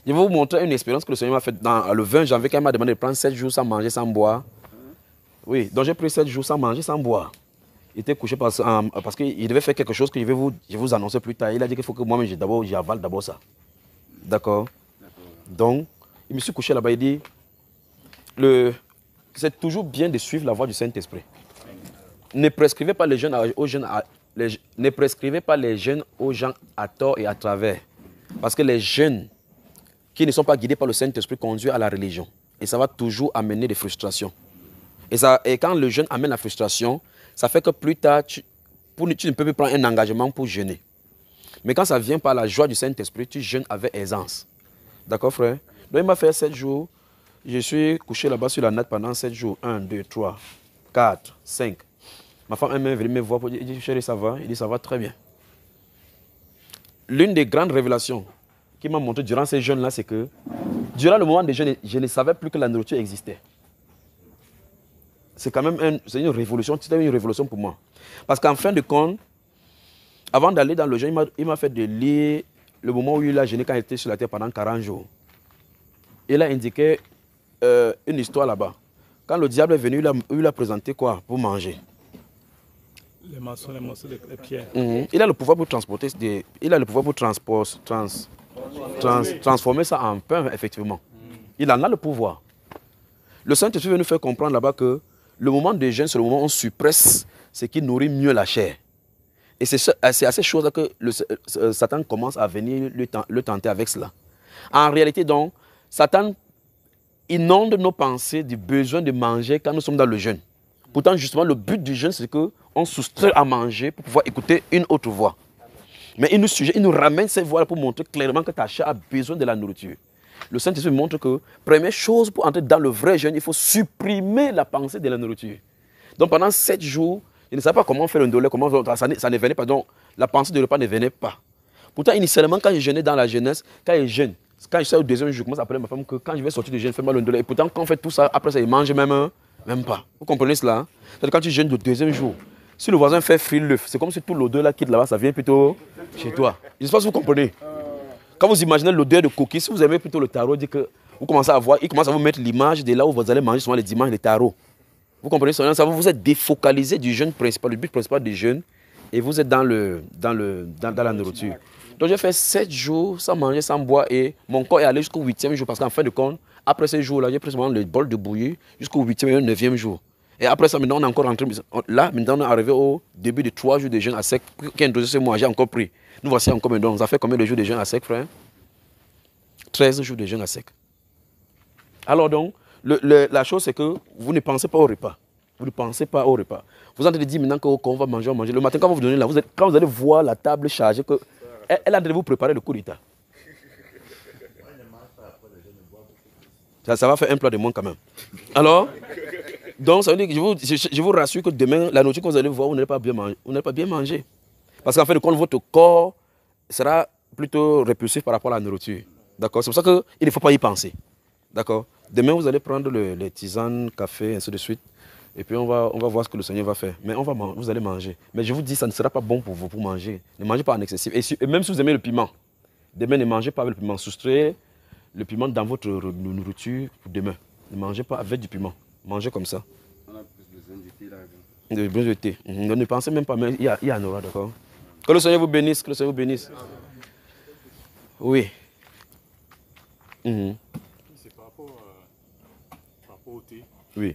Je vais vous montrer une expérience que le Seigneur m'a faite le 20 janvier quand il m'a demandé de prendre 7 jours sans manger, sans boire. Oui, donc j'ai pris 7 jours sans manger, sans boire. Il était couché parce qu'il devait faire quelque chose que je vais vous annoncer plus tard. Il a dit qu'il faut que moi-même j'avale d'abord ça. D'accord. Donc, il me suis couché là-bas, il dit, c'est toujours bien de suivre la voie du Saint-Esprit. Ne prescrivez pas les jeunes ne prescrivez pas les jeunes aux gens à tort et à travers. Parce que les jeunes qui ne sont pas guidés par le Saint-Esprit conduisent à la religion. Et ça va toujours amener des frustrations. Et quand le jeûne amène la frustration, ça fait que plus tard, tu ne peux plus prendre un engagement pour jeûner. Mais quand ça vient par la joie du Saint-Esprit, tu jeûnes avec aisance. D'accord, frère? Donc il m'a fait 7 jours. Je suis couché là-bas sur la natte pendant 7 jours. 1, 2, 3, 4, 5. Ma femme elle est venue me voir pour dire, chérie, ça va? Il dit, ça va très bien. L'une des grandes révélations qu'il m'a montré durant ces jeûnes-là, c'est que durant le moment des jeûnes, je ne savais plus que la nourriture existait. C'est quand même une révolution, c'était une révolution pour moi. Parce qu'en fin de compte, avant d'aller dans le jeûne, il m'a fait de lire le moment où il a jeûné quand il était sur la terre pendant 40 jours. Il a indiqué une histoire là-bas. Quand le diable est venu, il a présenté quoi pour manger? Les maçons, les pierres. Il a le pouvoir pour transporter, il a le pouvoir pour transformer ça en pain, effectivement. Il en a le pouvoir. Le Saint-Esprit veut nous faire comprendre là-bas que le moment de jeûne, c'est le moment où on suppresse ce qui nourrit mieux la chair. Et c'est à ces choses-là que Satan commence à venir le tenter avec cela. En réalité, donc, Satan inonde nos pensées du besoin de manger quand nous sommes dans le jeûne. Pourtant, justement, le but du jeûne, c'est qu'on soustrait à manger pour pouvoir écouter une autre voix. Mais il nous ramène cette voix-là pour montrer clairement que ta chair a besoin de la nourriture. Le Saint-Esprit montre que, première chose, pour entrer dans le vrai jeûne, il faut supprimer la pensée de la nourriture. Donc pendant 7 jours, je ne savais pas comment faire un dolé, ça ne venait pas. Donc la pensée de repas ne venait pas. Pourtant, initialement, quand je jeûnais dans la jeunesse, quand je jeûne, quand je suis au deuxième jour, je commence à appeler ma femme que quand je vais sortir de jeûne, fais-moi le dolé. Et pourtant, quand on fait tout ça, après ça, il mange même pas. Vous comprenez cela? C'est quand tu jeûnes le deuxième jour, si le voisin fait frire l'œuf, c'est comme si tout l'odeur là quitte là-bas, ça vient plutôt chez toi. Je ne sais pas si vous comprenez. Quand vous imaginez l'odeur de coquille, si vous aimez plutôt le tarot, dit que vous commencez à voir, il commence à vous mettre l'image de là où vous allez manger souvent les dimanches, les tarots. Vous comprenez ça? Vous êtes défocalisé du jeûne principal, le but principal du jeûne, et vous êtes dans la nourriture. Donc j'ai fait 7 jours sans manger, sans boire, et mon corps est allé jusqu'au 8e jour, parce qu'en fin de compte, après ces jours-là, j'ai pris souvent le bol de bouillie jusqu'au 8e et 9e jour. Et après ça, maintenant, on est encore rentré. Là, maintenant, on est arrivé au début de 3 jours de jeûne à sec. Qui a introduit ce mois, j'ai encore pris. Nous voici encore maintenant. Ça fait combien de jours de jeûne à sec, frère? 13 jours de jeûne à sec. Alors donc, la chose, c'est que vous ne pensez pas au repas. Vous ne pensez pas au repas. Vous êtes en train de dire maintenant qu'on va manger, on va manger. Le matin, quand vous donnez là, quand vous allez voir la table chargée, elle est en train de vous préparer le coup d'état. Ça va faire un plat de moins quand même. Alors, donc ça veut dire que je vous rassure que demain, la nourriture que vous allez voir, vous n'allez pas bien manger. Parce qu'en fait, votre corps sera plutôt répulsif par rapport à la nourriture. D'accord? C'est pour ça qu'il ne faut pas y penser. D'accord? Demain, vous allez prendre les tisanes, café, ainsi de suite. Et puis, on va voir ce que le Seigneur va faire. Mais vous allez manger. Mais je vous dis, ça ne sera pas bon pour vous pour manger. Ne mangez pas en excessif. Et même si vous aimez le piment, demain, ne mangez pas avec le piment. Soustrayez le piment dans votre nourriture pour demain. Ne mangez pas avec du piment. Mangez comme ça. On a plus besoin du thé là. Besoin de thé. Ne pensez même pas, mais il y en aura, d'accord? Que le Seigneur vous bénisse, que le Seigneur vous bénisse. Oui. C'est par rapport au thé. Oui.